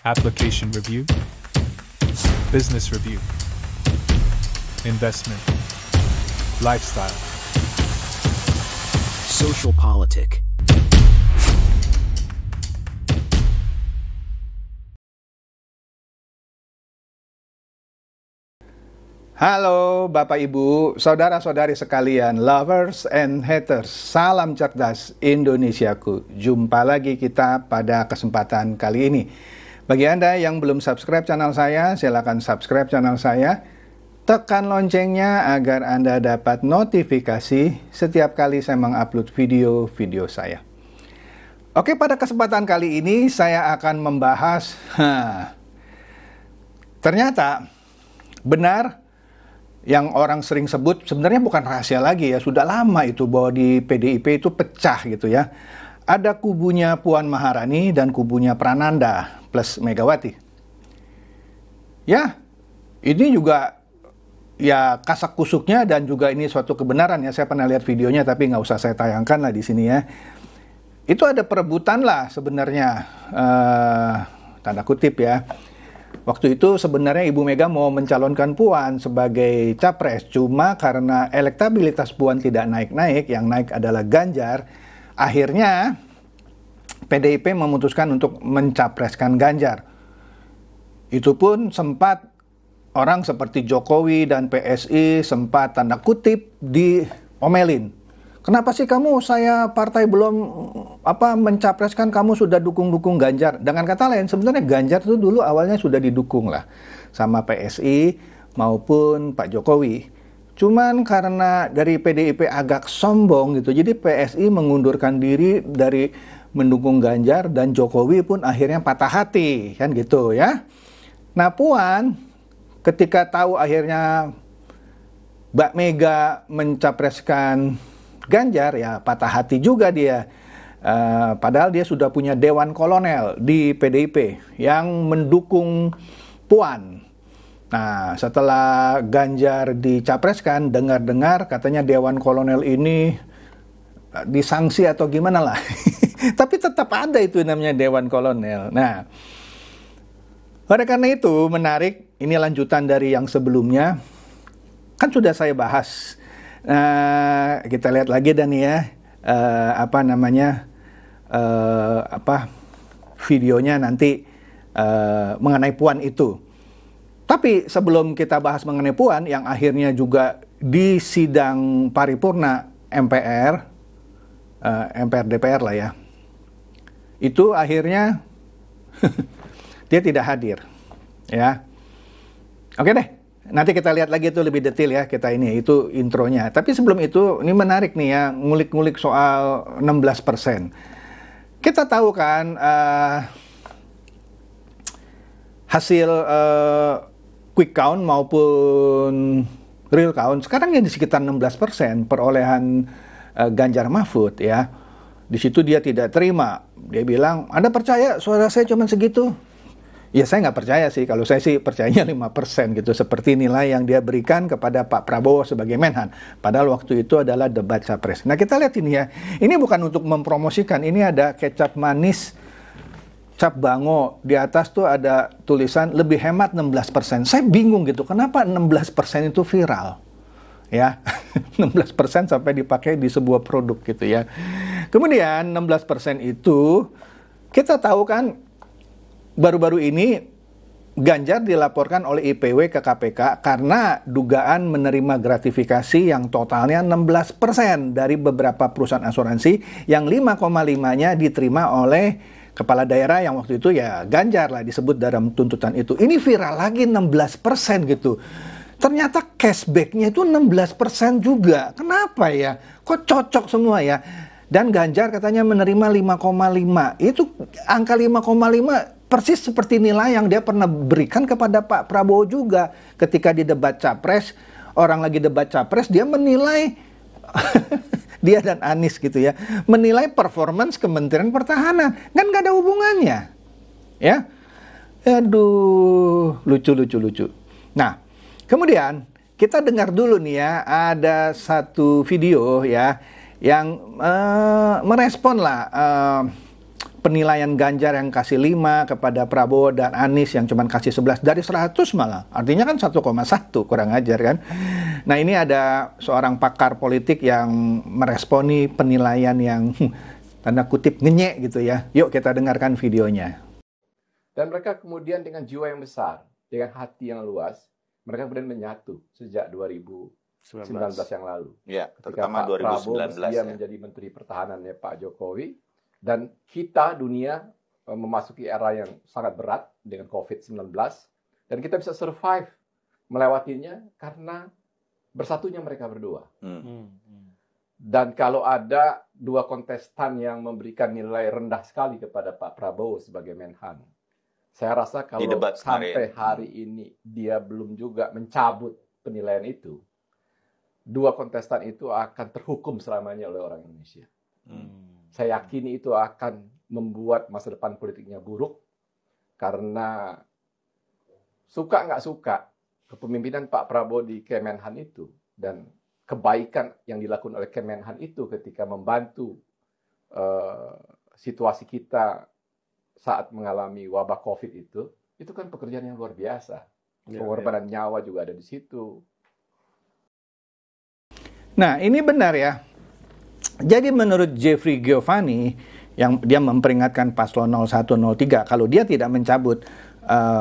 application review, business review, investment, lifestyle, social politic. Halo Bapak Ibu, saudara-saudari sekalian, lovers and haters, salam cerdas Indonesiaku. Jumpa lagi kita pada kesempatan kali ini. Bagi Anda yang belum subscribe channel saya, silakan subscribe channel saya. Tekan loncengnya agar Anda dapat notifikasi setiap kali saya mengupload video-video saya. Oke, pada kesempatan kali ini saya akan membahas, ternyata benar yang orang sering sebut, sebenarnya bukan rahasia lagi ya, sudah lama itu bahwa di PDIP itu pecah gitu ya. Ada kubunya Puan Maharani dan kubunya Prananda plus Megawati. Ya, ini juga ya kasak kusuknya dan juga ini suatu kebenaran ya. Saya pernah lihat videonya tapi nggak usah saya tayangkan lah di sini ya. Itu ada perebutan lah sebenarnya, tanda kutip ya. Waktu itu sebenarnya Ibu Mega mau mencalonkan Puan sebagai capres, cuma karena elektabilitas Puan tidak naik-naik, yang naik adalah Ganjar, akhirnya PDIP memutuskan untuk mencapreskan Ganjar. Itu pun sempat orang seperti Jokowi dan PSI sempat tanda kutip diomelin. Kenapa sih kamu, saya partai belum mencapreskan, kamu sudah dukung-dukung Ganjar? Dengan kata lain, sebenarnya Ganjar itu dulu awalnya sudah didukung lah sama PSI maupun Pak Jokowi. Cuman karena dari PDIP agak sombong gitu, jadi PSI mengundurkan diri dari mendukung Ganjar dan Jokowi pun akhirnya patah hati, kan gitu ya. Nah Puan ketika tahu akhirnya Mbak Mega mencapreskan Ganjar, ya patah hati juga dia. Padahal dia sudah punya Dewan Kolonel di PDIP yang mendukung Puan. Nah, setelah Ganjar dicapreskan, dengar-dengar katanya Dewan Kolonel ini disanksi atau gimana lah. Tapi tetap ada itu namanya Dewan Kolonel. Nah, oleh karena itu menarik, ini lanjutan dari yang sebelumnya. Kan sudah saya bahas. Kita lihat lagi dan ya, videonya nanti mengenai Puan itu. Tapi sebelum kita bahas mengenai Puan, yang akhirnya juga di sidang paripurna MPR DPR lah ya, itu akhirnya dia tidak hadir, ya. Oke deh. Nanti kita lihat lagi itu lebih detail ya, kita ini, itu intronya. Tapi sebelum itu, ini menarik nih ya, ngulik-ngulik soal 16%. Kita tahu kan, hasil quick count maupun real count, sekarang ya di sekitar 16% perolehan Ganjar Mahfud ya. Di situ dia tidak terima. Dia bilang, Anda percaya suara saya cuma segitu? Ya saya nggak percaya sih, kalau saya sih percayanya 5% gitu, seperti nilai yang dia berikan kepada Pak Prabowo sebagai Menhan. Padahal waktu itu adalah debat capres. Nah kita lihat ini ya, ini bukan untuk mempromosikan, ini ada kecap manis, cap bango, di atas tuh ada tulisan lebih hemat 16%. Saya bingung gitu, kenapa 16% itu viral? Ya, 16% sampai dipakai di sebuah produk gitu ya. Kemudian 16% itu, kita tahu kan, baru-baru ini Ganjar dilaporkan oleh IPW ke KPK karena dugaan menerima gratifikasi yang totalnya 16% dari beberapa perusahaan asuransi yang 5,5-nya diterima oleh kepala daerah yang waktu itu ya Ganjar lah disebut dalam tuntutan itu. Ini viral lagi 16% gitu. Ternyata cashback-nya itu 16% juga. Kenapa ya? Kok cocok semua ya? Dan Ganjar katanya menerima 5,5. Itu angka 5,5 persis seperti nilai yang dia pernah berikan kepada Pak Prabowo juga. Ketika di debat capres, orang lagi debat capres, dia menilai, dia dan Anies gitu ya, menilai performance Kementerian Pertahanan. Kan nggak ada hubungannya. Ya, aduh, lucu. Nah, kemudian kita dengar dulu nih ya, ada satu video ya, yang merespon lah penilaian Ganjar yang kasih 5 kepada Prabowo dan Anies yang cuma kasih 11 dari 100 malah. Artinya kan 1,1, kurang ajar kan. Nah, ini ada seorang pakar politik yang meresponi penilaian yang tanda kutip ngenyek gitu ya. Yuk kita dengarkan videonya. Dan mereka kemudian dengan jiwa yang besar, dengan hati yang luas, mereka kemudian menyatu sejak 2019 yang lalu. Ya, Ketika terutama Pak 2019 Prabowo dia ya. menjadi Menteri Pertahanannya Pak Jokowi, dan kita dunia memasuki era yang sangat berat dengan COVID-19, dan kita bisa survive melewatinya karena bersatunya mereka berdua. Dan kalau ada dua kontestan yang memberikan nilai rendah sekali kepada Pak Prabowo sebagai Menhan, saya rasa kalau sampai hari ini dia belum juga mencabut penilaian itu, dua kontestan itu akan terhukum selamanya oleh orang Indonesia. Saya yakini itu akan membuat masa depan politiknya buruk, karena suka nggak suka kepemimpinan Pak Prabowo di Kemenhan itu dan kebaikan yang dilakukan oleh Kemenhan itu ketika membantu situasi kita saat mengalami wabah COVID itu kan pekerjaan yang luar biasa. Pengorbanan nyawa juga ada di situ. Nah, ini benar ya. Jadi menurut Jeffrey Giovanni, yang dia memperingatkan paslon 0103, kalau dia tidak mencabut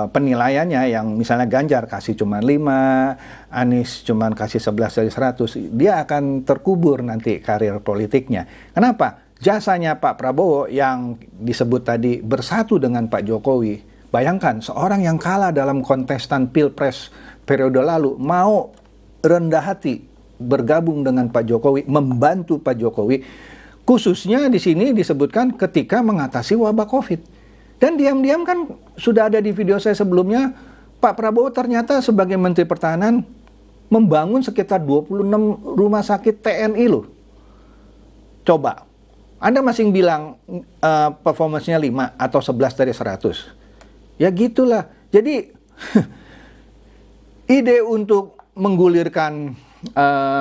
penilaiannya yang misalnya Ganjar kasih cuma 5, Anies cuma kasih 11 dari 100, dia akan terkubur nanti karir politiknya. Kenapa? Jasanya Pak Prabowo yang disebut tadi bersatu dengan Pak Jokowi. Bayangkan, seorang yang kalah dalam kontestan Pilpres periode lalu mau rendah hati bergabung dengan Pak Jokowi, membantu Pak Jokowi, khususnya di sini disebutkan ketika mengatasi wabah COVID. Dan diam-diam kan sudah ada di video saya sebelumnya, Pak Prabowo ternyata sebagai Menteri Pertahanan membangun sekitar 26 rumah sakit TNI loh. Coba, Anda masih bilang performance-nya 5 atau 11 dari 100. Ya gitulah. Jadi ide untuk menggulirkan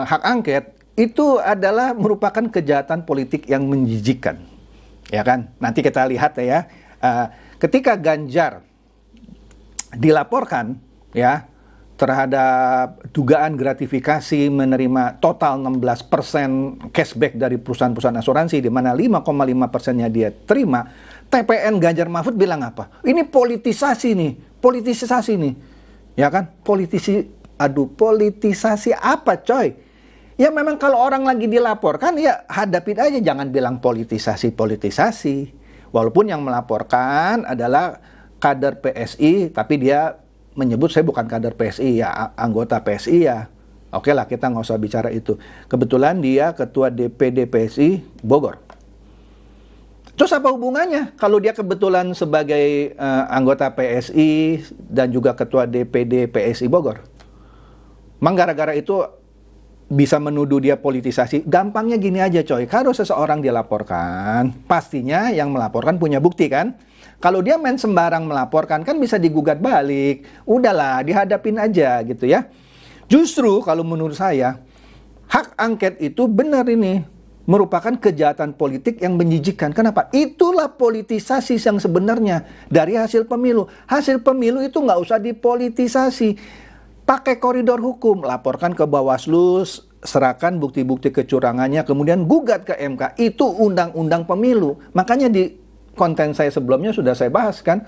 hak angket itu adalah merupakan kejahatan politik yang menjijikkan, ya kan? Nanti kita lihat ya, ketika Ganjar dilaporkan ya terhadap dugaan gratifikasi menerima total 16% cashback dari perusahaan-perusahaan asuransi, di mana 5,5%-nya dia terima, TPN Ganjar Mahfud bilang apa? Ini politisasi nih, ya kan? Politisasi apa coy? Ya memang kalau orang lagi dilaporkan ya hadapin aja, jangan bilang politisasi. Walaupun yang melaporkan adalah kader PSI, tapi dia menyebut saya bukan kader PSI ya, anggota PSI ya. Oke lah, kita nggak usah bicara itu. Kebetulan dia ketua DPD PSI Bogor. Terus apa hubungannya kalau dia kebetulan sebagai anggota PSI dan juga ketua DPD PSI Bogor? Mang gara-gara itu bisa menuduh dia politisasi? Gampangnya gini aja coy, kalau seseorang dilaporkan, pastinya yang melaporkan punya bukti kan? Kalau dia main sembarang melaporkan kan bisa digugat balik. Udahlah, dihadapin aja gitu ya. Justru kalau menurut saya, hak angket itu benar ini merupakan kejahatan politik yang menjijikkan. Kenapa? Itulah politisasi yang sebenarnya dari hasil pemilu. Hasil pemilu itu nggak usah dipolitisasi. Pakai koridor hukum, laporkan ke Bawaslu, serahkan bukti-bukti kecurangannya, kemudian gugat ke MK. Itu undang-undang pemilu. Makanya di konten saya sebelumnya sudah saya bahas kan.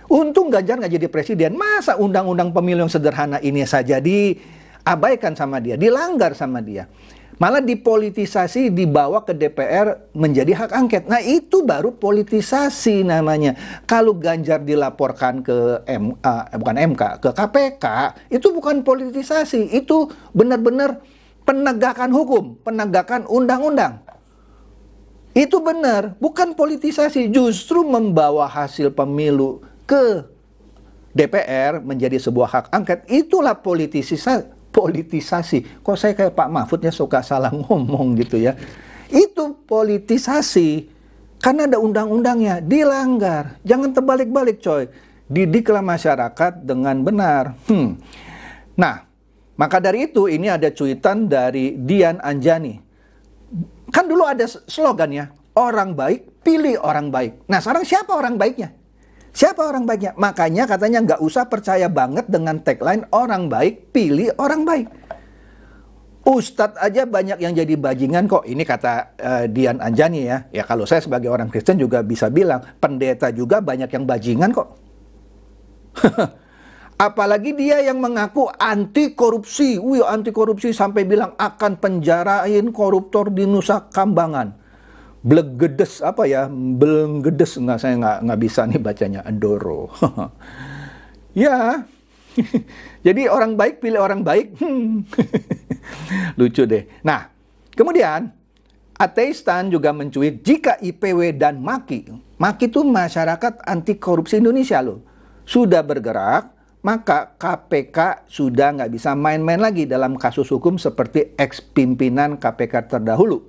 Untung Ganjar nggak jadi presiden. Masa undang-undang pemilu yang sederhana ini saja diabaikan sama dia, dilanggar sama dia. Malah dipolitisasi, dibawa ke DPR menjadi hak angket. Nah itu baru politisasi namanya. Kalau Ganjar dilaporkan ke bukan MK, ke KPK, itu bukan politisasi. Itu benar-benar penegakan hukum, penegakan undang-undang. Itu benar, bukan politisasi. Justru membawa hasil pemilu ke DPR menjadi sebuah hak angket. Itulah politisasi. Kok saya kayak Pak Mahfud ya suka salah ngomong gitu ya. Itu politisasi. Karena ada undang-undangnya, dilanggar. Jangan terbalik-balik coy. Didiklah masyarakat dengan benar. Nah, maka dari itu ini ada cuitan dari Dian Anjani. Kan dulu ada slogan ya, orang baik pilih orang baik. Nah sekarang siapa orang baiknya? Siapa orang baiknya? Makanya katanya nggak usah percaya banget dengan tagline orang baik, pilih orang baik. Ustadz aja banyak yang jadi bajingan kok. Ini kata Dian Anjani ya. Ya kalau saya sebagai orang Kristen juga bisa bilang, pendeta juga banyak yang bajingan kok. Apalagi dia yang mengaku anti korupsi. Wih, anti korupsi sampai bilang akan penjarain koruptor di Nusa Kambangan. Blegedes apa ya? Belenggedes enggak, saya nggak bisa nih bacanya. Andoro. Ya. Jadi orang baik pilih orang baik. Lucu deh. Nah, kemudian Ateistan juga mencuit jika IPW dan MAKI itu masyarakat anti korupsi Indonesia loh, sudah bergerak, maka KPK sudah nggak bisa main-main lagi dalam kasus hukum seperti ex-pimpinan KPK terdahulu,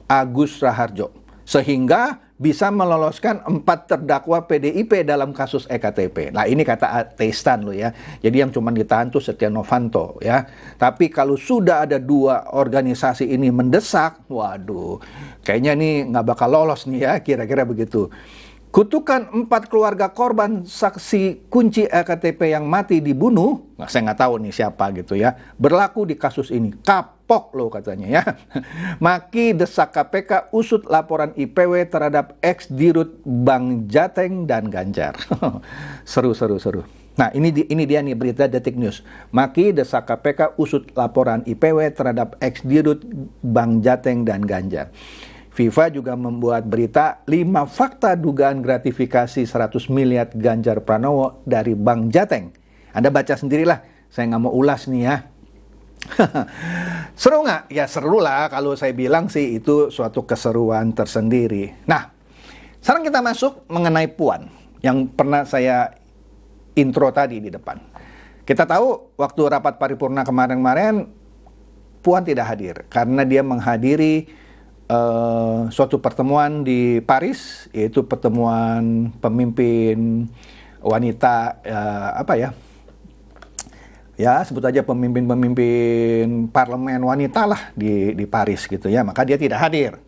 Agus Raharjo, sehingga bisa meloloskan 4 terdakwa PDIP dalam kasus EKTP. Nah ini kata Ateistan loh ya. Jadi yang cuma ditahan tuh Setia Novanto ya. Tapi kalau sudah ada 2 organisasi ini mendesak, waduh, kayaknya nih nggak bakal lolos nih ya, kira-kira begitu. Kutukan 4 keluarga korban saksi kunci EKTP yang mati dibunuh, nah, saya nggak tahu nih siapa gitu ya, berlaku di kasus ini. Kapok loh katanya ya. MAKI desak KPK usut laporan IPW terhadap ex-dirut Bank Jateng dan Ganjar. Seru. Nah ini dia nih berita Detik News. MAKI desak KPK usut laporan IPW terhadap ex-dirut Bank Jateng dan Ganjar. FIFA juga membuat berita 5 fakta dugaan gratifikasi 100 miliar Ganjar Pranowo dari Bank Jateng. Anda baca sendirilah, saya nggak mau ulas nih ya. Seru nggak? Ya seru lah, kalau saya bilang sih itu suatu keseruan tersendiri. Nah, sekarang kita masuk mengenai Puan, yang pernah saya intro tadi di depan. Kita tahu waktu rapat paripurna kemarin-kemarin, Puan tidak hadir, karena dia menghadiri suatu pertemuan di Paris, yaitu pertemuan pemimpin wanita, ya sebut aja pemimpin parlemen wanita lah di Paris gitu ya, maka dia tidak hadir.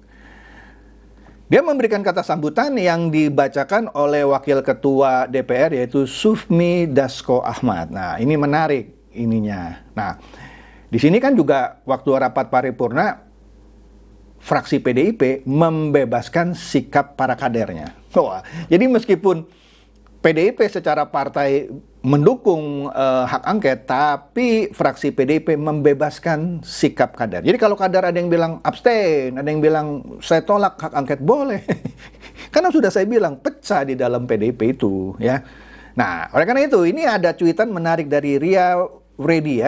Dia memberikan kata sambutan yang dibacakan oleh Wakil Ketua DPR yaitu Sufmi Dasko Ahmad. Nah ini menarik ininya. Nah di sini kan juga waktu rapat paripurna fraksi PDIP membebaskan sikap para kadernya. Wah, jadi meskipun PDIP secara partai mendukung hak angket, tapi fraksi PDIP membebaskan sikap kader. Jadi kalau kader ada yang bilang abstain, ada yang bilang saya tolak hak angket, boleh. Karena sudah saya bilang pecah di dalam PDIP itu, ya. Nah, oleh karena itu ini ada cuitan menarik dari Ria Widi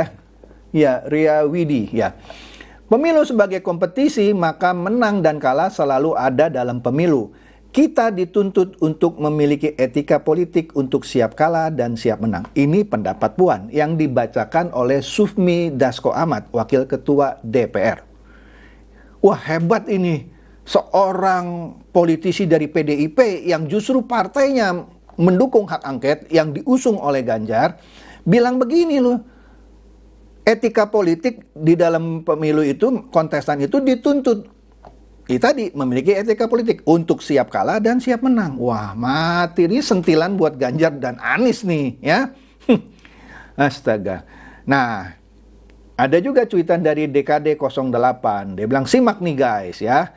ya. Pemilu sebagai kompetisi, maka menang dan kalah selalu ada dalam pemilu. Kita dituntut untuk memiliki etika politik untuk siap kalah dan siap menang. Ini pendapat Puan yang dibacakan oleh Sufmi Dasko Ahmad, Wakil Ketua DPR. Wah hebat ini, seorang politisi dari PDIP yang justru partainya mendukung hak angket yang diusung oleh Ganjar, bilang begini loh. Etika politik di dalam pemilu itu, kontestan itu dituntut tadi memiliki etika politik untuk siap kalah dan siap menang. Wah, mati ini sentilan buat Ganjar dan Anies nih, ya. Astaga. Nah, ada juga cuitan dari DKD 08. Dia bilang, simak nih guys ya,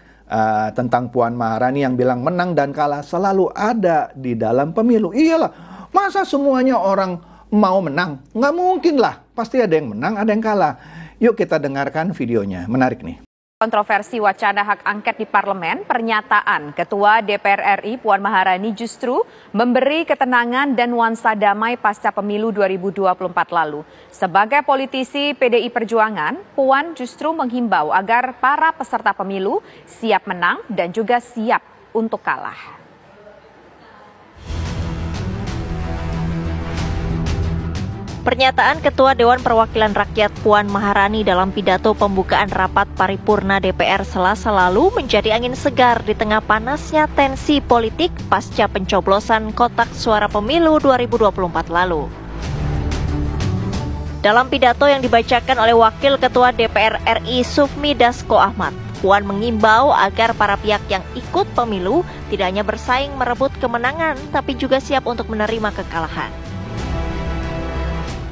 tentang Puan Maharani yang bilang menang dan kalah selalu ada di dalam pemilu. Iyalah, masa semuanya orang mau menang? Nggak mungkin lah. Pasti ada yang menang, ada yang kalah. Yuk kita dengarkan videonya. Menarik nih. Kontroversi wacana hak angket di parlemen, pernyataan Ketua DPR RI Puan Maharani justru memberi ketenangan dan nuansa damai pasca pemilu 2024 lalu. Sebagai politisi PDI Perjuangan, Puan justru menghimbau agar para peserta pemilu siap menang dan juga siap untuk kalah. Pernyataan Ketua Dewan Perwakilan Rakyat Puan Maharani dalam pidato pembukaan rapat paripurna DPR Selasa lalu menjadi angin segar di tengah panasnya tensi politik pasca pencoblosan kotak suara pemilu 2024 lalu. Dalam pidato yang dibacakan oleh Wakil Ketua DPR RI Sufmi Dasko Ahmad, Puan mengimbau agar para pihak yang ikut pemilu tidak hanya bersaing merebut kemenangan, tapi juga siap untuk menerima kekalahan.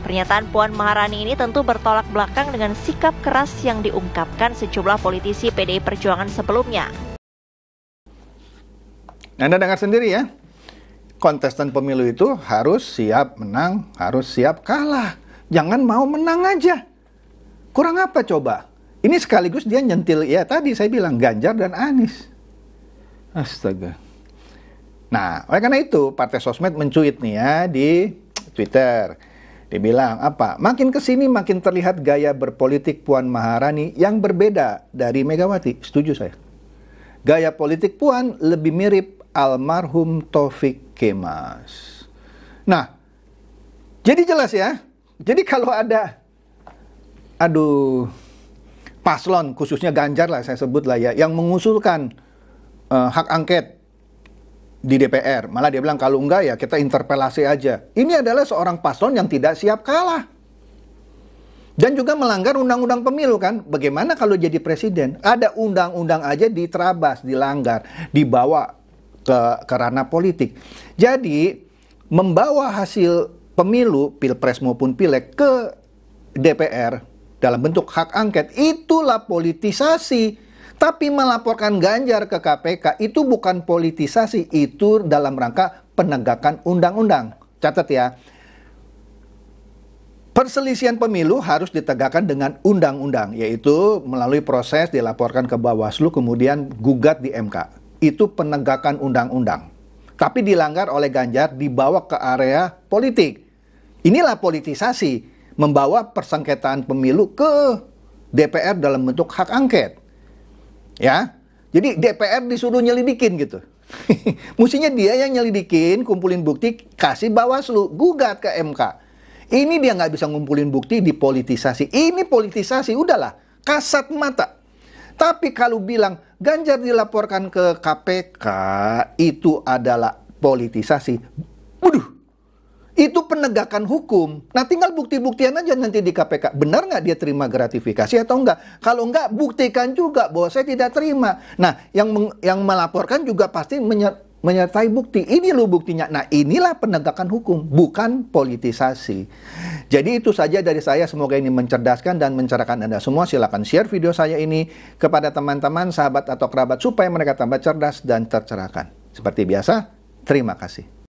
Pernyataan Puan Maharani ini tentu bertolak belakang dengan sikap keras yang diungkapkan sejumlah politisi PDI Perjuangan sebelumnya. Anda dengar sendiri ya, kontestan pemilu itu harus siap menang, harus siap kalah. Jangan mau menang aja. Kurang apa coba? Ini sekaligus dia nyentil, ya tadi saya bilang Ganjar dan Anies. Astaga. Nah, oleh karena itu Partai Sosmed mencuit nih ya di Twitter. Dia bilang apa? Makin kesini makin terlihat gaya berpolitik Puan Maharani yang berbeda dari Megawati. Setuju saya. Gaya politik Puan lebih mirip almarhum Taufik Kemas. Nah, jadi jelas ya. Jadi kalau ada, paslon khususnya Ganjar lah saya sebut lah ya, yang mengusulkan hak angket di DPR. Malah dia bilang kalau enggak ya kita interpelasi aja. Ini adalah seorang paslon yang tidak siap kalah. Dan juga melanggar undang-undang pemilu kan. Bagaimana kalau jadi presiden? Ada undang-undang aja diterabas, dilanggar, dibawa ke ranah politik. Jadi membawa hasil pemilu, pilpres maupun pileg ke DPR dalam bentuk hak angket, itulah politisasi. Tapi melaporkan Ganjar ke KPK itu bukan politisasi, itu dalam rangka penegakan undang-undang. Catat ya, perselisihan pemilu harus ditegakkan dengan undang-undang, yaitu melalui proses dilaporkan ke Bawaslu, kemudian gugat di MK. Itu penegakan undang-undang. Tapi dilanggar oleh Ganjar, dibawa ke area politik. Inilah politisasi, membawa persengketaan pemilu ke DPR dalam bentuk hak angket. Ya, jadi DPR disuruh nyelidikin gitu. Mestinya dia yang nyelidikin, kumpulin bukti, kasih Bawaslu, gugat ke MK. Ini dia nggak bisa ngumpulin bukti, dipolitisasi. Ini politisasi, udahlah, kasat mata. Tapi kalau bilang Ganjar dilaporkan ke KPK, itu adalah politisasi. Waduh, itu penegakan hukum. Nah tinggal bukti-buktian aja nanti di KPK. Benar nggak dia terima gratifikasi atau enggak? Kalau enggak, buktikan juga bahwa saya tidak terima. Nah yang melaporkan juga pasti menyertai bukti. Ini loh buktinya. Nah inilah penegakan hukum, bukan politisasi. Jadi itu saja dari saya. Semoga ini mencerdaskan dan mencerahkan Anda semua. Silakan share video saya ini kepada teman-teman, sahabat atau kerabat supaya mereka tambah cerdas dan tercerahkan. Seperti biasa, terima kasih.